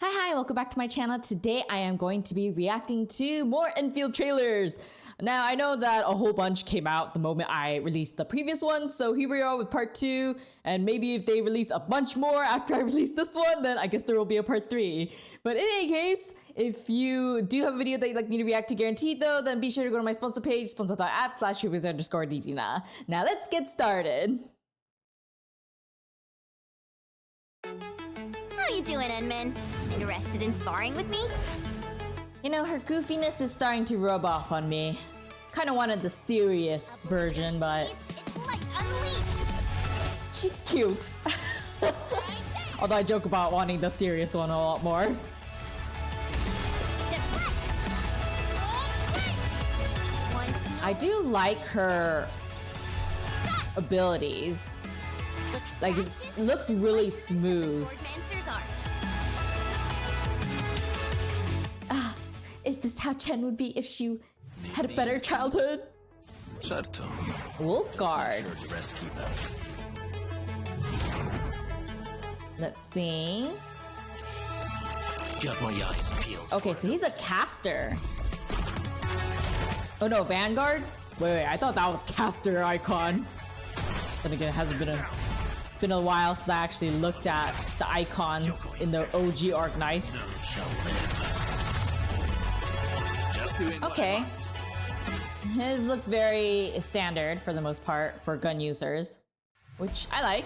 Hi, welcome back to my channel. Today I am going to be reacting to more Endfield trailers. Now I know that a whole bunch came out the moment I released the previous one, so here we are with part 2, and maybe if they release a bunch more after I release this one, then I guess there will be a part 3. But in any case, if you do have a video that you'd like me to react to guaranteed though, then be sure to go to my sponsor page, sponsor.app/Trailblazer_Ririna. Now let's get started. How you doing, Enman? Interested in sparring with me? You know, her goofiness is starting to rub off on me. Kinda wanted the serious version, but It's light unleashed! she's cute. Although I joke about wanting the serious one a lot more. I do like her abilities. Like, it looks really smooth. Is this how Chen would be if she had a better childhood? Certo. Wolfguard. Let's see. Got my eyes peeled. Okay, so he's a caster. Oh no, Vanguard? Wait, I thought that was caster icon. Then again, it's been a while since I actually looked at the icons in the OG Arknights. Okay. His looks very standard for the most part for gun users, which I like.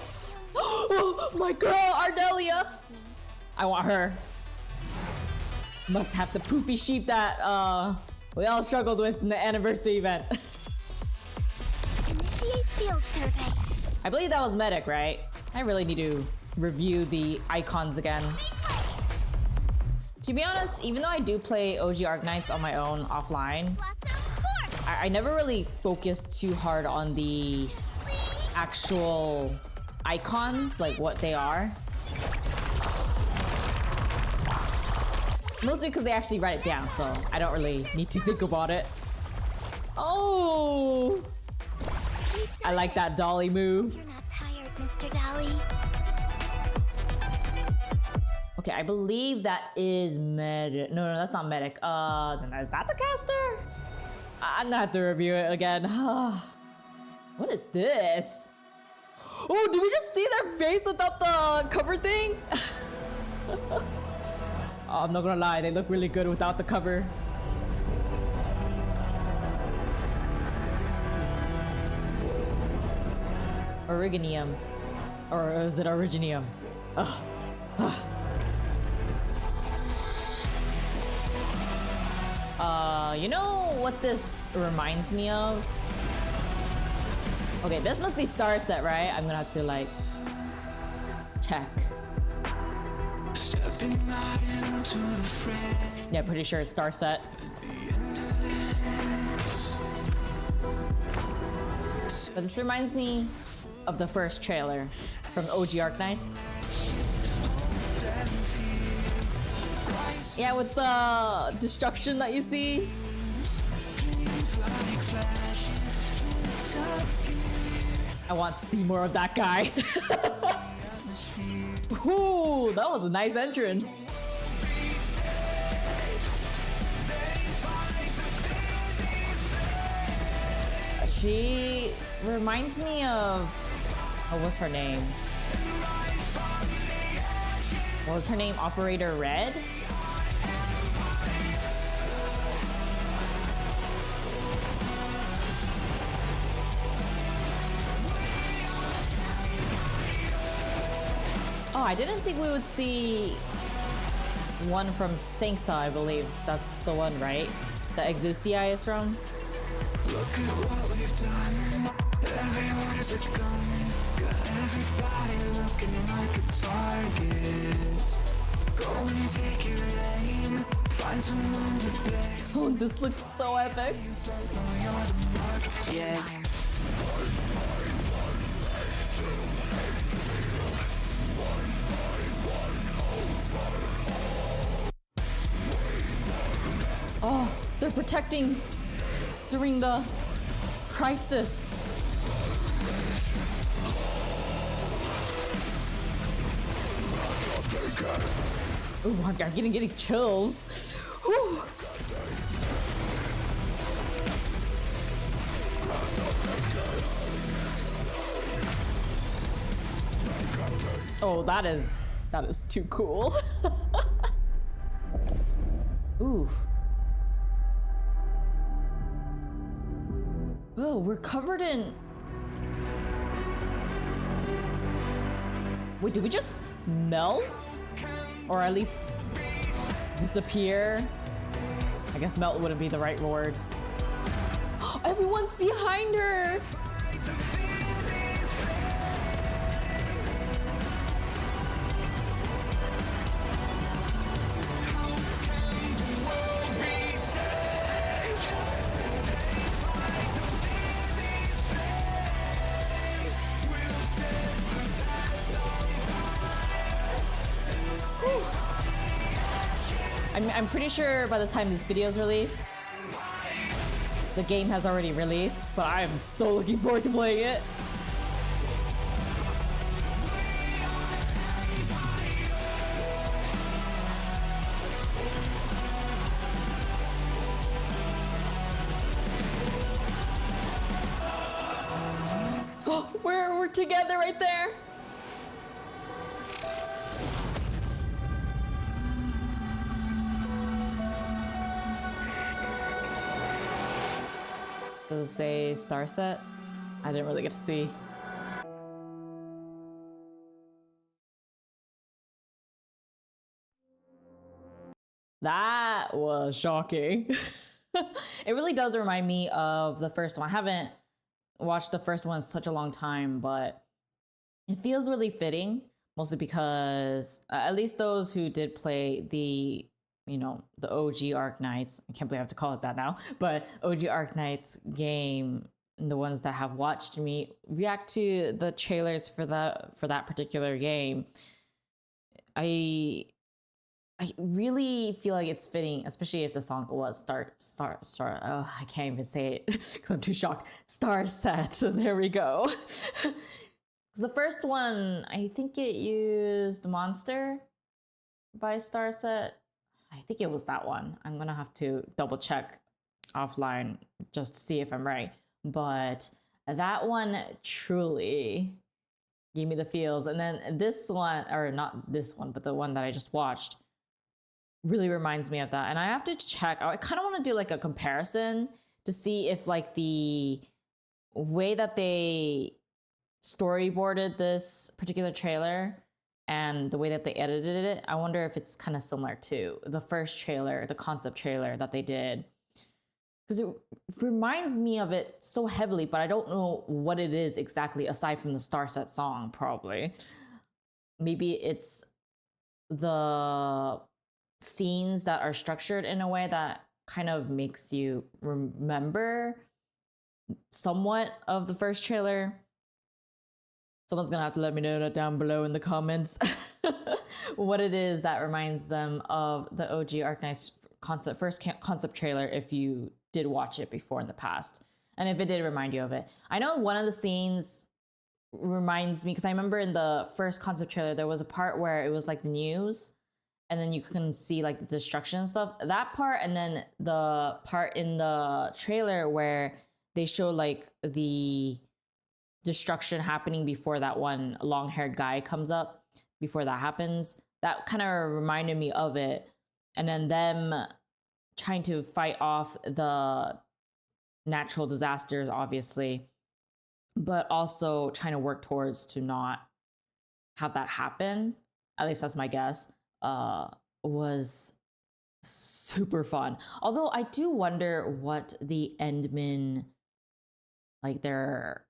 Oh, my girl, Ardelia! I want her. Must have the poofy sheep that we all struggled with in the anniversary event. Initiate field survey. I believe that was medic, right? I really need to review the icons again. To be honest, even though I do play OG Arknights on my own offline, I never really focused too hard on the actual icons, like what they are. Mostly because they actually write it down, so I don't really need to think about it. Oh! I like that dolly move. You're not tired, Mr. Dolly. Okay, I believe that is medic. No, that's not medic. Then is that the caster? I'm gonna have to review it again. What is this? Oh, did we just see their face without the cover thing? Oh, I'm not gonna lie, they look really good without the cover. Originium. Or is it Originium? Ugh. Ugh. You know what this reminds me of? Okay, this must be Star Set, right? I'm gonna have to like check. Yeah, pretty sure it's Star Set. But this reminds me of the first trailer from OG Arknights. Yeah, with the destruction that you see. I want to see more of that guy. Ooh, that was a nice entrance. She reminds me of... Oh, what's her name? What was her name? Operator Red? Oh, I didn't think we would see one from Sancta, I believe. That's the one, right? The Exucia is from? Look at what we've done. Everyone's a gun. Got everybody looking like a target. Go and take your aim. Find someone to blame. Oh, this looks so epic. Yeah. Oh, they're protecting during the crisis. Ooh, I'm getting chills. Whew. Oh, that is too cool. Oof. Oh, we're covered in... Wait, did we just melt? Or at least disappear? I guess melt wouldn't be the right word. Everyone's behind her! I'm pretty sure by the time this video is released, the game has already released, but I am so looking forward to playing it. We're together right there. Does it say star set? I didn't really get to see. That was shocking. It really does remind me of the first one. I haven't watched the first one in such a long time, but it feels really fitting, mostly because at least those who did play the the OG Arknights, I can't believe I have to call it that now, but OG Arknights game, and the ones that have watched me react to the trailers for that particular game, I really feel like it's fitting, especially if the song was star. Oh, I can't even say it because I'm too shocked. Star set. There we go. Because the first one, I think it used Monster by Starset. I think it was that one. I'm gonna have to double check offline just to see if I'm right. But that one truly gave me the feels. And then this one, or not this one, but the one that I just watched, really reminds me of that. And I have to check. I kind of want to do like a comparison to see if like the way that they storyboarded this particular trailer and the way that they edited it, I wonder if it's kind of similar to the first trailer, the concept trailer that they did. Because it reminds me of it so heavily, but I don't know what it is exactly aside from the Starset song, probably. Maybe it's the scenes that are structured in a way that kind of makes you remember somewhat of the first trailer. Someone's gonna have to let me know that down below in the comments what it is that reminds them of the OG Arknights first concept trailer if you did watch it before in the past, and if it did remind you of it. I know one of the scenes reminds me, because I remember in the first concept trailer there was a part where it was like the news, and then you can see like the destruction and stuff. That part, and then the part in the trailer where they show like the destruction happening before that one long-haired guy comes up, before that happens, that kind of reminded me of it. And then them trying to fight off the natural disasters, obviously, but also trying to work towards to not have that happen, at least that's my guess, was super fun. Although I do wonder what the Endmen, like their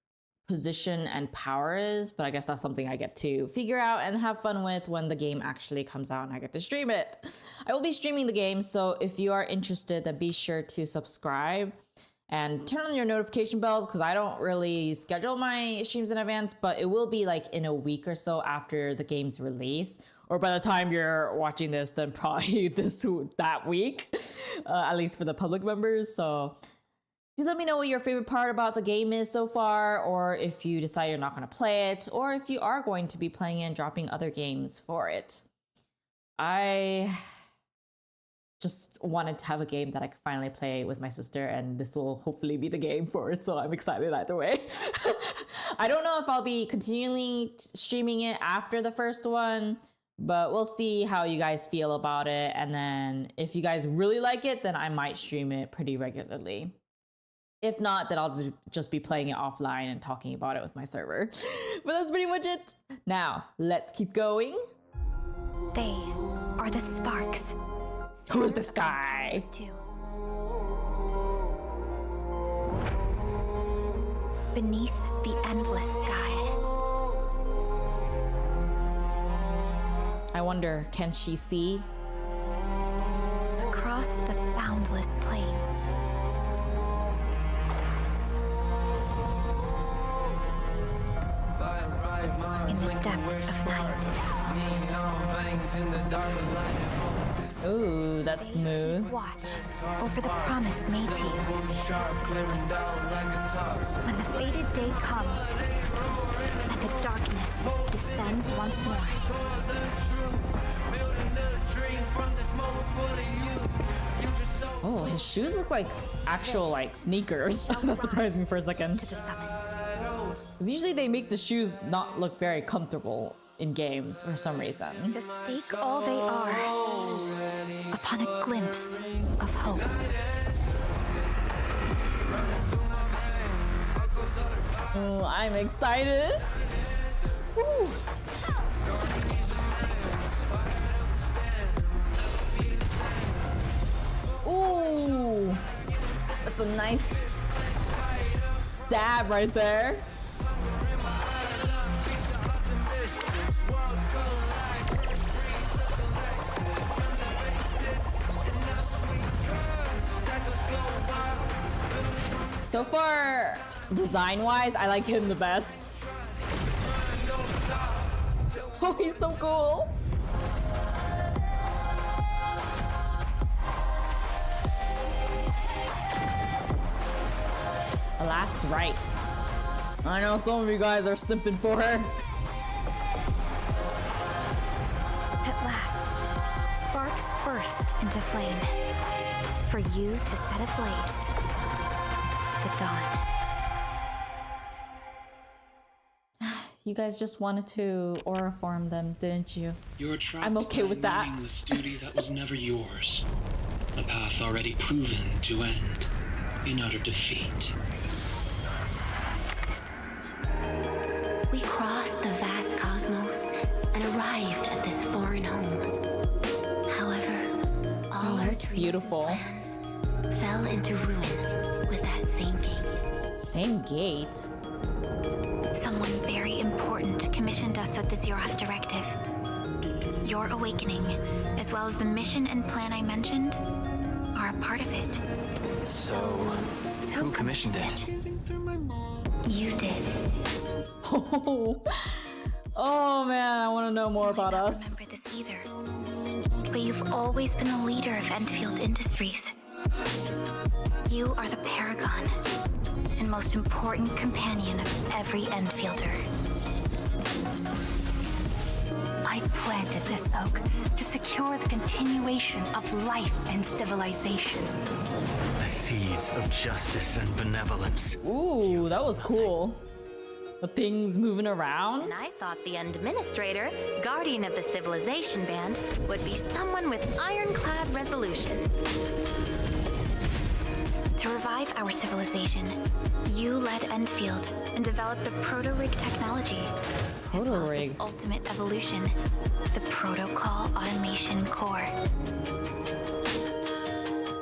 position and power is, but I guess that's something I get to figure out and have fun with when the game actually comes out and I get to stream it. I will be streaming the game, so if you are interested, then be sure to subscribe and turn on your notification bells, because I don't really schedule my streams in advance, but it will be like in a week or so after the game's release, or by the time you're watching this, then probably that week, at least for the public members. So do let me know what your favorite part about the game is so far, or if you decide you're not going to play it, or if you are going to be playing it and dropping other games for it. I just wanted to have a game that I could finally play with my sister, and this will hopefully be the game for it, so I'm excited either way. I don't know if I'll be continually streaming it after the first one, but we'll see how you guys feel about it, and then if you guys really like it, then I might stream it pretty regularly. If not, then I'll just be playing it offline and talking about it with my server. But that's pretty much it. Now, let's keep going. They are the sparks. Who is this guy? Talos-II. Beneath the endless sky. I wonder, can she see? Across the boundless plains. In the depths of night. Ooh, that's smooth. Watch over the promise made to you. When the fated day comes and the darkness descends once more. Oh, his shoes look like actual like sneakers. That surprised me for a second. To the summons. 'Cause usually they make the shoes not look very comfortable in games for some reason. To stake all they are upon a glimpse of hope. Ooh, I'm excited. Woo. Ooh, that's a nice stab right there. So far, design-wise, I like him the best. Oh, he's so cool. A last right. I know some of you guys are simping for her. At last, sparks burst into flame. For you to set ablaze the dawn. You guys just wanted to aura form them, didn't you? You were trapped I'm okay by with that. a meaningless duty that was never yours. A path already proven to end in utter defeat. We crossed the vast cosmos and arrived at this foreign home. However, all our that's dreams beautiful. and plans fell into ruin with that same gate. Same gate. Someone very important commissioned us with the zeroth directive. Your awakening, as well as the mission and plan I mentioned, are a part of it. So, who commissioned it? You did. Oh man, I want to know more about I us. don't remember this either. But you've always been the leader of Endfield Industries. You are the paragon and most important companion of every Endfielder. I planted this oak to secure the continuation of life and civilization. The seeds of justice and benevolence. Ooh, that was cool. The things moving around. And I thought the administrator, guardian of the civilization band, would be someone with ironclad resolution. To revive our civilization, you led Endfield and developed the proto-rig technology. As well as Proto-rig? its ultimate evolution, the Protocol Automation Core.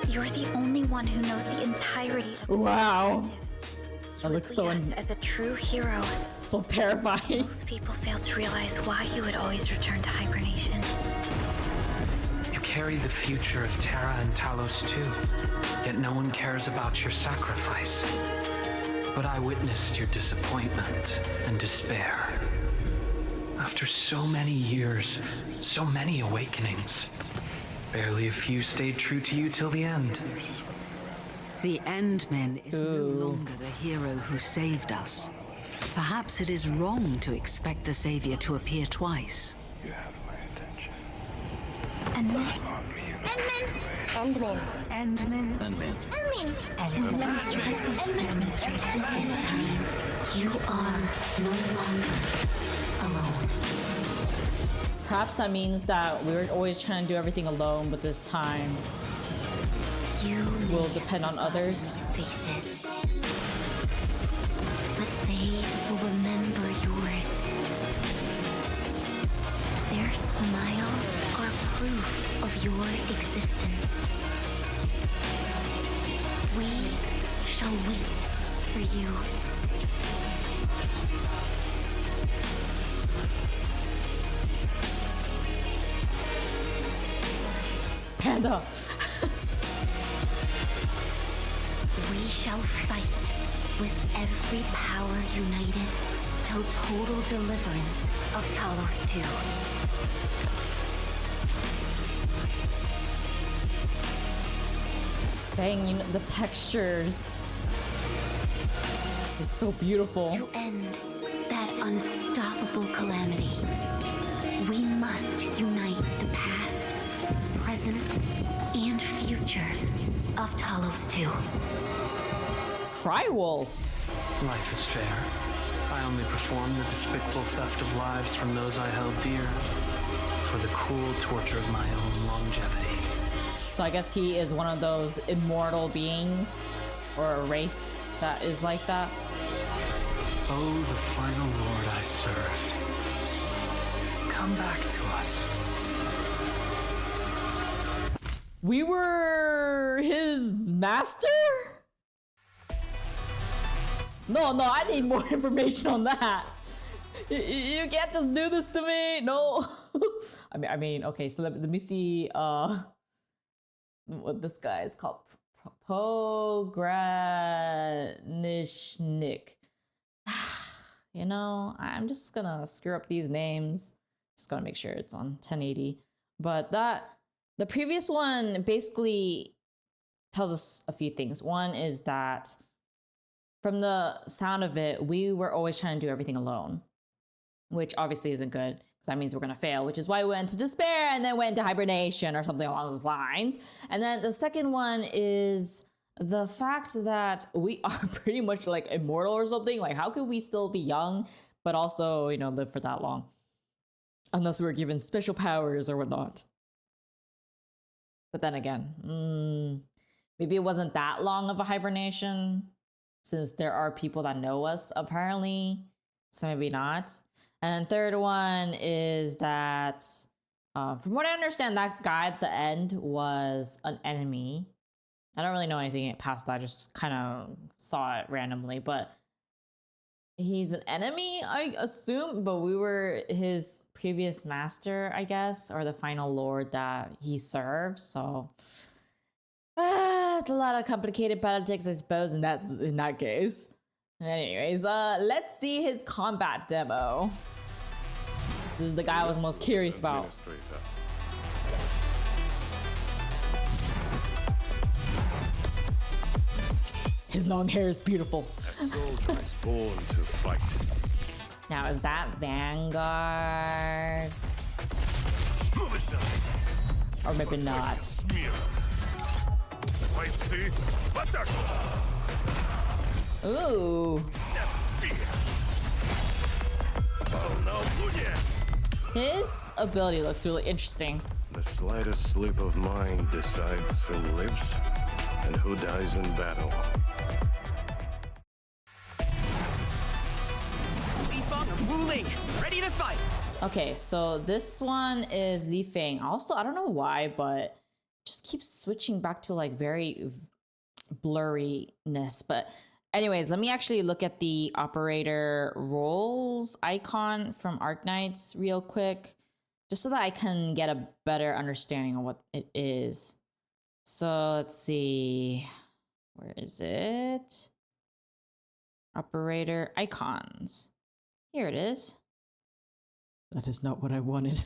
You're the only one who knows the entirety of the Wow. directive. That looks so Yes, as a true hero. so terrifying. Most people fail to realize why you would always return to hibernation. You carry the future of Terra and Talos-II, yet no one cares about your sacrifice. But I witnessed your disappointment and despair. After so many years, so many awakenings, barely a few stayed true to you till the end. The Endman is no longer the hero who saved us. Perhaps it is wrong to expect the Savior to appear twice. You have my attention. Endman? Endman! Endman. Endman. Administrator. This time, you are no longer alone. Perhaps that means that we were always trying to do everything alone, but this time You we'll depend on others. faces. But they will remember yours. Their smiles are proof of your existence. We shall wait for you. Panda! We shall fight with every power united till total deliverance of Talos-II. Dang, you know, the textures. It's so beautiful. To end that unstoppable calamity, we must unite the past, present, and future of Talos-II. Cry Wolf. Life is fair. I only perform the despicable theft of lives from those I held dear for the cruel torture of my own longevity. So I guess he is one of those immortal beings or a race that is like that. Oh, the final lord I served. Come back to us. We were his master? No, I need more information on that. You can't just do this to me. No. I mean, okay, so let me see what this guy is called. Pogranishnik. You know, I'm just gonna screw up these names. Just gotta make sure it's on 1080. But the previous one basically tells us a few things. One is that from the sound of it, we were always trying to do everything alone, which obviously isn't good because that means we're gonna fail, which is why we went into despair and then went into hibernation or something along those lines. And then the second one is the fact that we are pretty much like immortal or something. Like, how could we still be young, but also, you know, live for that long? Unless we were given special powers or whatnot. But then again, maybe it wasn't that long of a hibernation, since there are people that know us apparently, so maybe not. And then third one is that, from what I understand, that guy at the end was an enemy. I don't really know anything past that, I just kind of saw it randomly, but he's an enemy, I assume, but we were his previous master, I guess, or the final lord that he served, so it's a lot of complicated politics, I suppose, and that's in that case. Anyways, let's see his combat demo. This is the guy I was most curious about. His long hair is beautiful. Soldier is born to fight. Now, is that Vanguard? Move aside. Or maybe not. Smear. Fight, see? Butter. Ooh. Oh no, Bunya. His ability looks really interesting. The slightest slip of mine decides who lives and who dies in battle. Wuling, ready to fight. Okay, so this one is Li Feng. Also, I don't know why, but just keeps switching back to like very blurriness. But anyways, let me actually look at the operator roles icon from Arknights real quick, just so that I can get a better understanding of what it is. So let's see, where is it? Operator icons. Here it is. That is not what I wanted.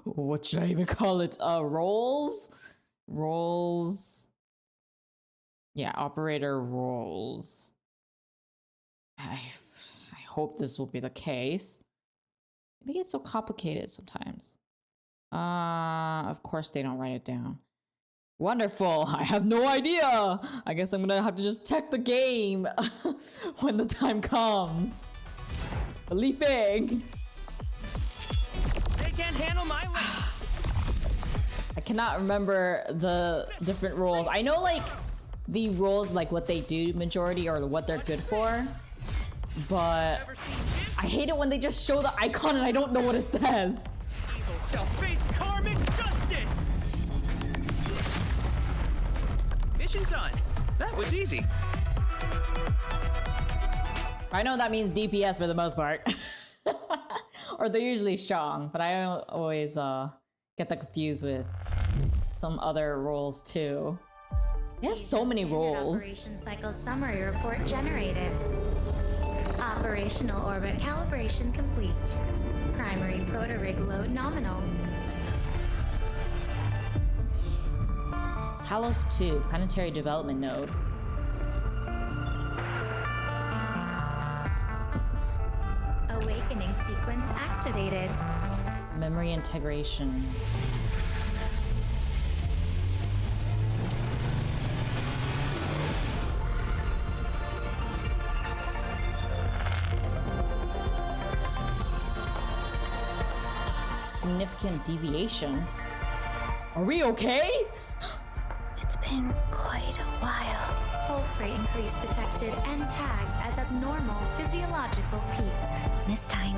What should I even call it? Roles? Roles. Yeah, operator roles. I hope this will be the case. It gets so complicated sometimes. Of course they don't write it down. Wonderful. I have no idea. I guess I'm gonna have to just check the game when the time comes. Leafing. They can't handle my wings. I cannot remember the different roles. I know like the roles, like what they do majority or what they're good for, but I hate it when they just show the icon and I don't know what it says. Evil shall face karmic justice. Mission done. That was easy. I know that means DPS for the most part. Or they're usually strong, but I always get that confused with some other roles too. They have so many roles. Operation cycle summary report generated. Operational orbit calibration complete. Primary proto-rig load nominal. Talos-II, planetary development node. Awakening sequence activated. Memory integration. Significant deviation. Are we okay? It's been quite a while. Pulse rate increase detected and tagged as abnormal physiological peak. This time,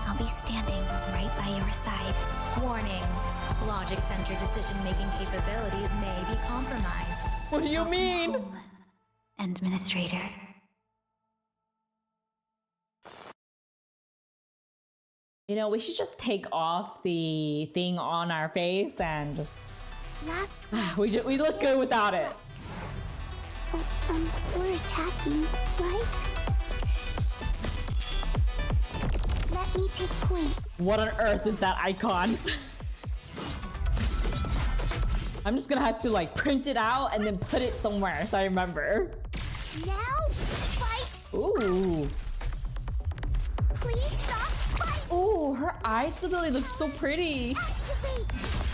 I'll be standing right by your side. Warning, logic center decision-making capabilities may be compromised. What do you mean? Home, Administrator. You know, we should just take off the thing on our face and just... Last we look good without it. Oh, we're attacking, right? Let me take point. What on earth is that icon? I'm just gonna have to like print it out and then put it somewhere so I remember. Now, fight! Ooh. Please stop fight! Ooh, her eye stability looks so pretty. Activate!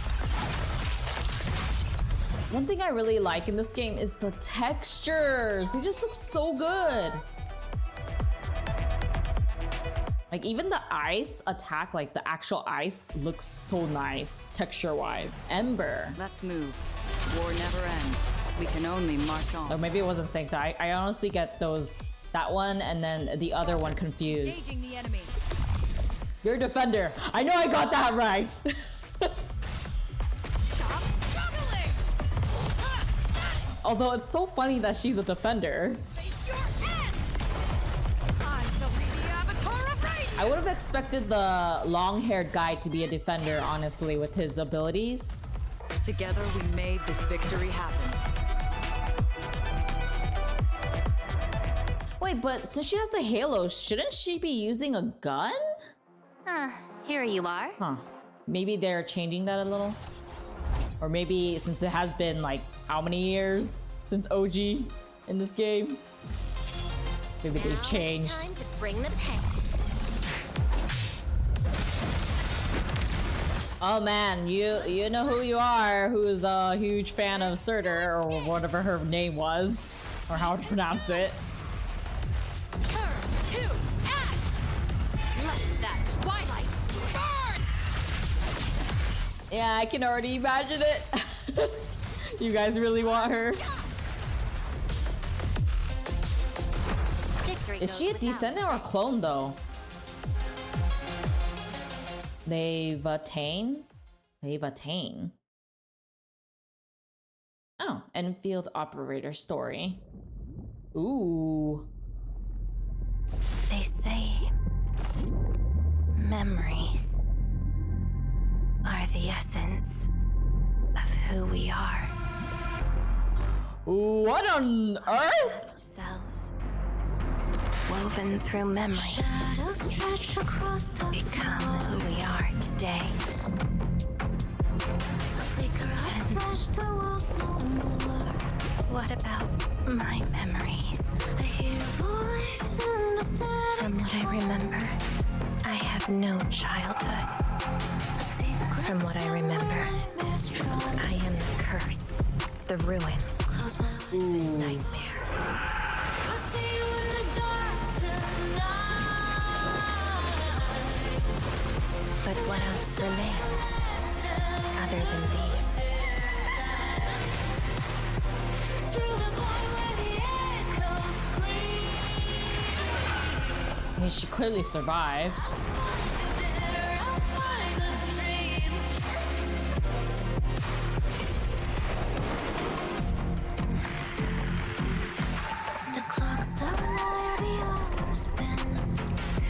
One thing I really like in this game is the textures. They just look so good. Like even the ice attack, like the actual ice looks so nice texture-wise. Ember. Let's move. War never ends. We can only march on. Or maybe it wasn't synced. I honestly get that one and then the other one confused. Engaging the enemy. You're a defender. I know I got that right. Although it's so funny that she's a defender. I would have expected the long-haired guy to be a defender, honestly, with his abilities. Together we made this victory happen. Wait, but since she has the halo, shouldn't she be using a gun? Here you are. Huh. Maybe they're changing that a little. Or maybe since it has been like how many years since OG in this game? Maybe they've changed. Time to bring the tank. Oh man, you know who you are, who's a huge fan of Surtur or whatever her name was, or how to pronounce it. Turn to ash! Let that twilight burn! Yeah, I can already imagine it. You guys really want her? Victory Is she a goes without descendant or a clone though? They've attained. Oh, Endfield operator story. Ooh. They say memories are the essence of who we are. What on earth? Past selves, woven through memory, Shadows stretch across the become who we are today. A flicker of flash, the walls no more. What about my memories? I hear a voice in the static From what I remember, I have no childhood. A secret From what I remember, I am the curse, the ruin, the nightmare. But what else remains, other than these? I mean, she clearly survives.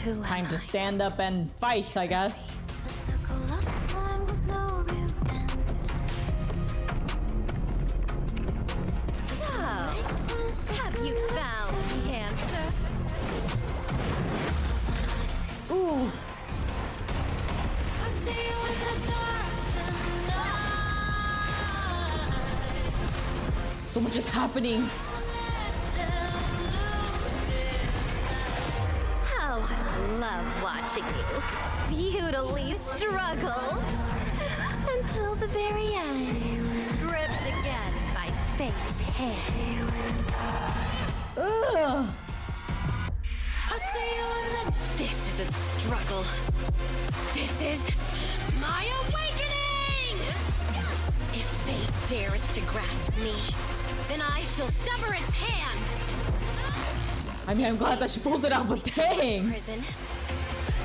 It's time to stand up and fight, I guess. So, have you found the answer? Ooh. So much is happening. How I love watching you futilely struggle until the very end, gripped again by fate's hand. Ugh. This isn't struggle. This is my awakening! If fate dares to grasp me, then I shall sever its hand. I mean, I'm glad that she pulled it out, but dang. Prison,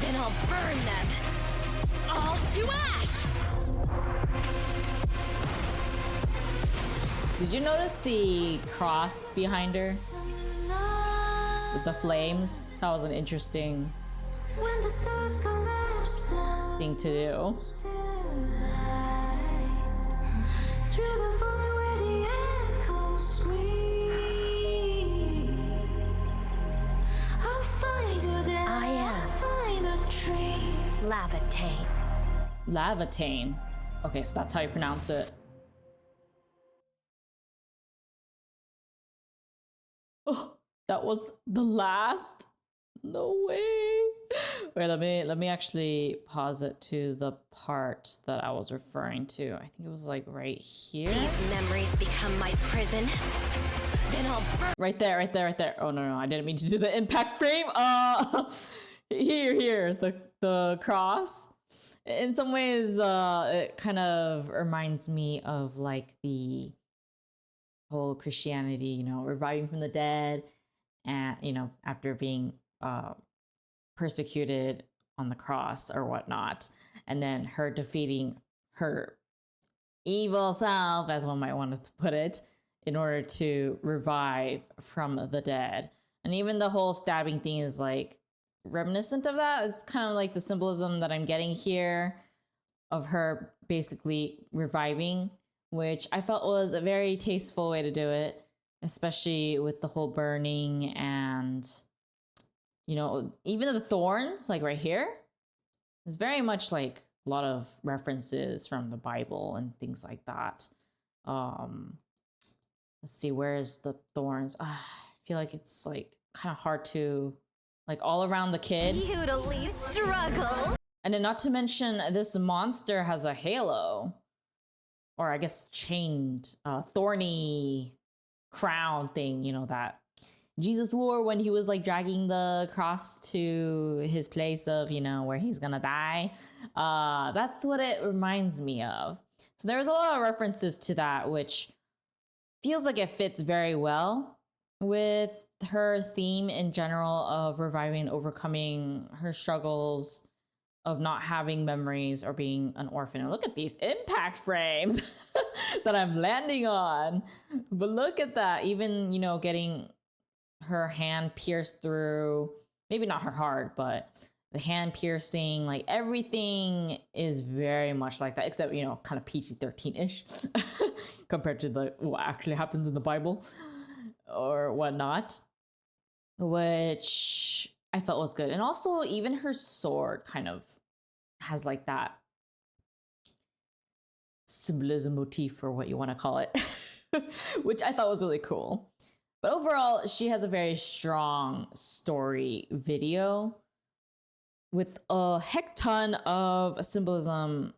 then I'll burn them all to ash. Did you notice the cross behind her? With the flames? That was an interesting thing to do. I am Lavatane. Lavatane. Okay, so that's how you pronounce it. Oh, that was the last? No way. Wait, let me actually pause it to the part that I was referring to. I think it was like right here. These memories become my prison. Then I'll burn. Right there, right there, right there. Oh no, I didn't mean to do the impact frame. Here, the cross. In some ways, it kind of reminds me of like the whole Christianity, you know, reviving from the dead, and you know, after being persecuted on the cross or whatnot, and then her defeating her evil self, as one might want to put it, in order to revive from the dead. And even the whole stabbing thing is like reminiscent of that. It's kind of like the symbolism that I'm getting here of her basically reviving, which I felt was a very tasteful way to do it, especially with the whole burning and, you know, even the thorns, like right here, it's very much like a lot of references from the Bible and things like that. Let's see, where's the thorns? I feel like it's like kind of hard to, like all around the kid. Futilely struggle. And then not to mention, this monster has a halo. Or I guess chained, thorny crown thing, you know, that Jesus wore when he was like dragging the cross to his place of, you know, where he's gonna die. That's what it reminds me of. So there's a lot of references to that, which feels like it fits very well with her theme in general of reviving and overcoming her struggles of not having memories or being an orphan. And look at these impact frames that I'm landing on. But look at that, even, you know, getting her hand pierced through, maybe not her heart, but the hand piercing, like everything is very much like that, except, you know, kind of PG-13-ish compared to the what actually happens in the Bible or whatnot, which I felt was good. And also even her sword kind of has like that symbolism motif, or what you want to call it, which I thought was really cool. But overall, she has a very strong story video with a heck ton of symbolism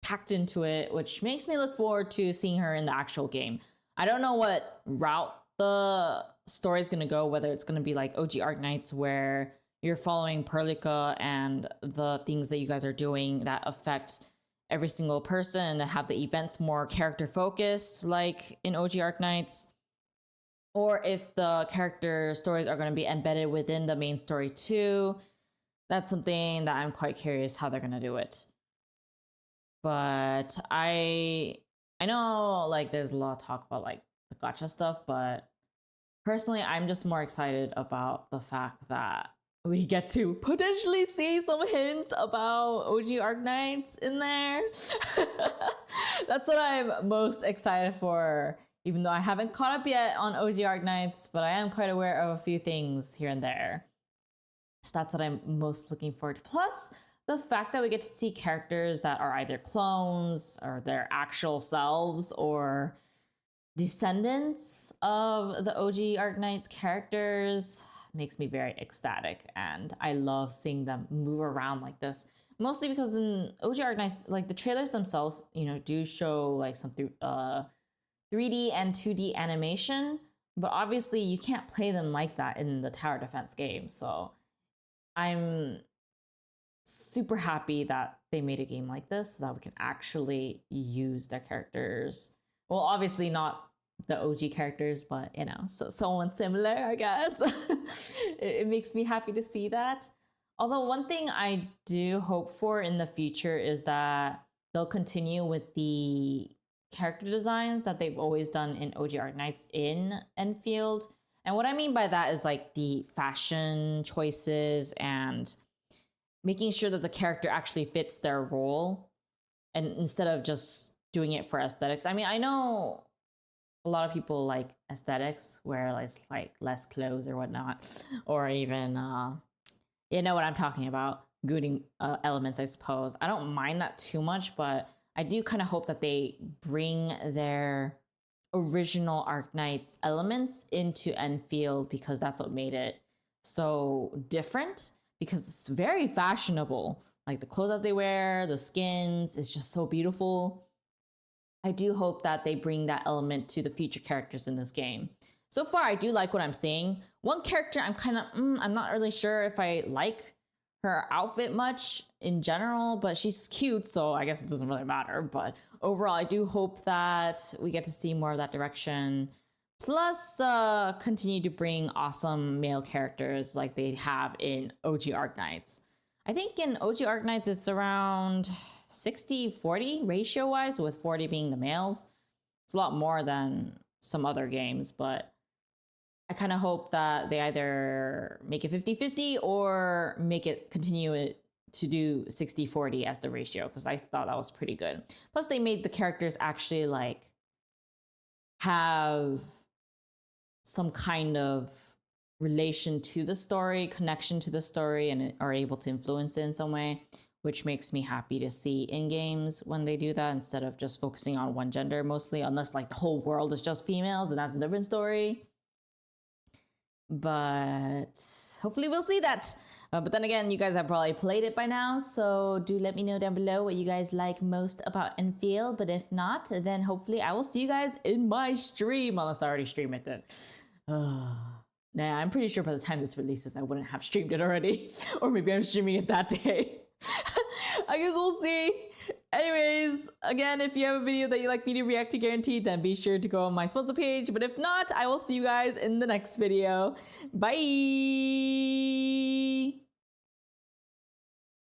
packed into it, which makes me look forward to seeing her in the actual game. I don't know what route the story is going to go, whether it's going to be like OG Arknights where you're following Perlica and the things that you guys are doing that affect every single person and that have the events more character focused like in OG Arknights, or if the character stories are going to be embedded within the main story too. That's something that I'm quite curious how they're going to do it. But I know like there's a lot of talk about like the gacha stuff, but personally I'm just more excited about the fact that we get to potentially see some hints about OG Arknights in there. That's what I'm most excited for, even though I haven't caught up yet on OG Arknights, but I am quite aware of a few things here and there. So that's what I'm most looking forward to. Plus, the fact that we get to see characters that are either clones or their actual selves or descendants of the OG Arknights characters makes me very ecstatic, and I love seeing them move around like this. Mostly because in OG Arknights, like the trailers themselves, you know, do show like some 3D and 2D animation, but obviously you can't play them like that in the tower defense game. So I'm super happy that they made a game like this so that we can actually use their characters. Well, obviously not the OG characters, but you know, so someone similar, I guess. it makes me happy to see that. Although one thing I do hope for in the future is that they'll continue with the character designs that they've always done in OG Arknights in Endfield. And what I mean by that is like the fashion choices and making sure that the character actually fits their role, and instead of just doing it for aesthetics. I mean, I know a lot of people like aesthetics where like less clothes or whatnot, or even you know what I'm talking about, gooting elements, I suppose. I don't mind that too much, but I do kind of hope that they bring their original Arknights elements into Endfield, because that's what made it so different, because it's very fashionable. Like the clothes that they wear, the skins, it's just so beautiful. I do hope that they bring that element to the future characters in this game. So far, I do like what I'm seeing. One character I'm kind of, I'm not really sure if I like her outfit much in general, but she's cute, so I guess it doesn't really matter. But overall, I do hope that we get to see more of that direction. Plus, continue to bring awesome male characters like they have in OG Arknights. I think in OG Arknights, it's around 60-40 ratio-wise, with 40 being the males. It's a lot more than some other games, but I kind of hope that they either make it 50-50 or make it continue it to do 60-40 as the ratio, because I thought that was pretty good. Plus, they made the characters actually like have some kind of relation to the story, connection to the story, and are able to influence it in some way, which makes me happy to see in games when they do that, instead of just focusing on one gender mostly, unless like the whole world is just females and that's a different story. But hopefully we'll see that. But then again, you guys have probably played it by now, so do let me know down below what you guys like most about Endfield. But if not, then hopefully I will see you guys in my stream, unless I already stream it then. Nah, I'm pretty sure by the time this releases, I wouldn't have streamed it already. Or maybe I'm streaming it that day. I guess we'll see. Anyways, again, if you have a video that you'd like me to react to guaranteed, then be sure to go on my sponsor page. But if not, I will see you guys in the next video. Bye!